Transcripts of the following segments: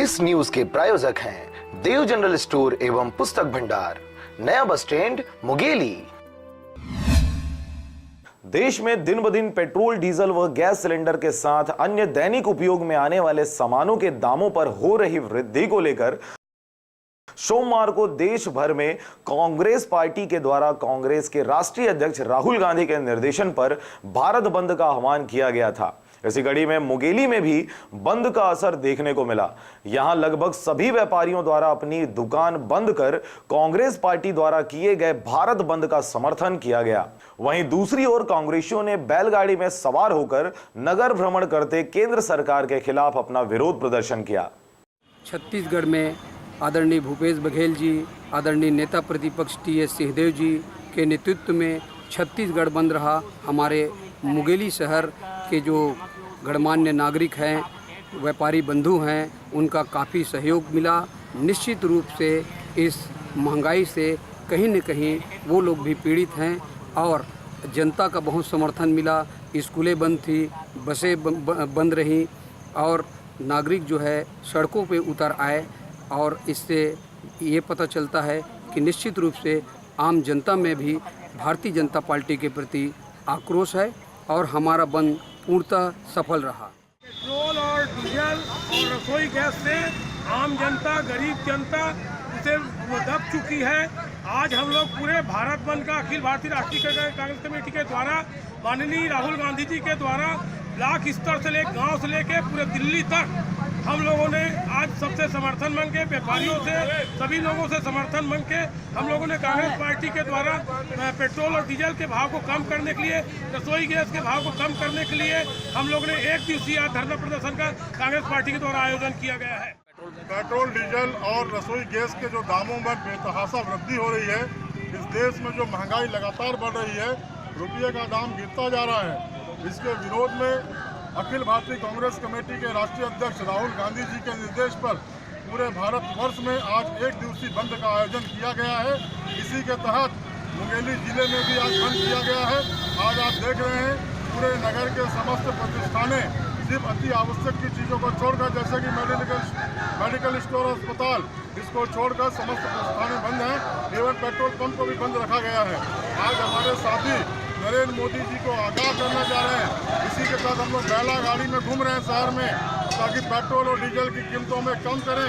इस न्यूज के प्रायोजक हैं देव जनरल स्टोर एवं पुस्तक भंडार, नया बस स्टैंड, मुंगेली। देश में दिन ब दिन पेट्रोल, डीजल व गैस सिलेंडर के साथ अन्य दैनिक उपयोग में आने वाले सामानों के दामों पर हो रही वृद्धि को लेकर सोमवार को देश भर में कांग्रेस पार्टी के द्वारा कांग्रेस के राष्ट्रीय अध्यक्ष राहुल गांधी के निर्देशन पर भारत बंद का आह्वान किया गया था। इसी कड़ी में मुंगेली में भी बंद का असर देखने को मिला। यहां लगभग सभी व्यापारियों द्वारा अपनी दुकान बंद कर कांग्रेस पार्टी द्वारा किए गए भारत बंद का समर्थन किया गया। वहीं दूसरी ओर कांग्रेसियों ने बैलगाड़ी में सवार होकर नगर भ्रमण करते केंद्र सरकार के खिलाफ अपना विरोध प्रदर्शन किया। छत्तीसगढ़ में आदरणीय भूपेश बघेल जी, आदरणीय नेता प्रतिपक्ष टी.एस. सिंहदेव जी के नेतृत्व में छत्तीसगढ़ बंद रहा। हमारे मुंगेली शहर के जो गणमान्य नागरिक हैं, व्यापारी बंधु हैं, उनका काफ़ी सहयोग मिला। निश्चित रूप से इस महंगाई से कहीं न कहीं वो लोग भी पीड़ित हैं और जनता का बहुत समर्थन मिला। स्कूलें बंद थी, बसें बंद रहीं और नागरिक जो है सड़कों पे उतर आए और इससे ये पता चलता है कि निश्चित रूप से आम जनता में भी भारतीय जनता पार्टी के प्रति आक्रोश है और हमारा बंद पूर्णतः सफल रहा। पेट्रोल और डीजल और रसोई गैस से आम जनता, गरीब जनता उसे दब चुकी है। आज हम लोग पूरे भारत बंद का अखिल भारतीय राष्ट्रीय कांग्रेस कमेटी के द्वारा माननीय राहुल गांधी जी के द्वारा ब्लॉक स्तर से लेकर गांव से लेकर पूरे दिल्ली तक हम लोगों ने आज सबसे समर्थन मांग के, व्यापारियों से, सभी लोगों से समर्थन मांग के हम लोगों ने कांग्रेस पार्टी के द्वारा पेट्रोल और डीजल के भाव को कम करने के लिए, रसोई गैस के भाव को कम करने के लिए हम लोगों ने एक दिवसीय धरना प्रदर्शन का कांग्रेस पार्टी के द्वारा आयोजन किया गया है। पेट्रोल, डीजल और रसोई गैस के जो दामों में बेतहाशा वृद्धि हो रही है, इस देश में जो महंगाई लगातार बढ़ रही है, रुपये का दाम गिरता जा रहा है। इसके विरोध में अखिल भारतीय कांग्रेस कमेटी के राष्ट्रीय अध्यक्ष राहुल गांधी जी के निर्देश पर पूरे भारतवर्ष में आज एक दिवसीय बंद का आयोजन किया गया है। इसी के तहत मुंगेली जिले में भी आज बंद किया गया है। आज आप देख रहे हैं पूरे नगर के समस्त प्रतिष्ठानें सिर्फ अति आवश्यक की चीज़ों को छोड़कर, जैसे कि मेडिकल स्टोर, अस्पताल, इसको छोड़कर समस्त प्रतिष्ठानें बंद हैं। एवं पेट्रोल पंप को भी बंद रखा गया है। आज हमारे साथी नरेंद्र मोदी जी को आगाह करना चाह रहे हैं। इसी के साथ हम लोग बैला गाड़ी में घूम रहे हैं शहर में, ताकि पेट्रोल और डीजल की कीमतों में कम करें,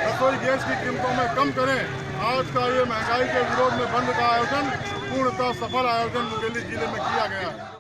रसोई गैस की कीमतों में कम करें। आज का ये महंगाई के विरोध में बंद का आयोजन पूर्णतः सफल आयोजन मुंगेली जिले में किया गया है।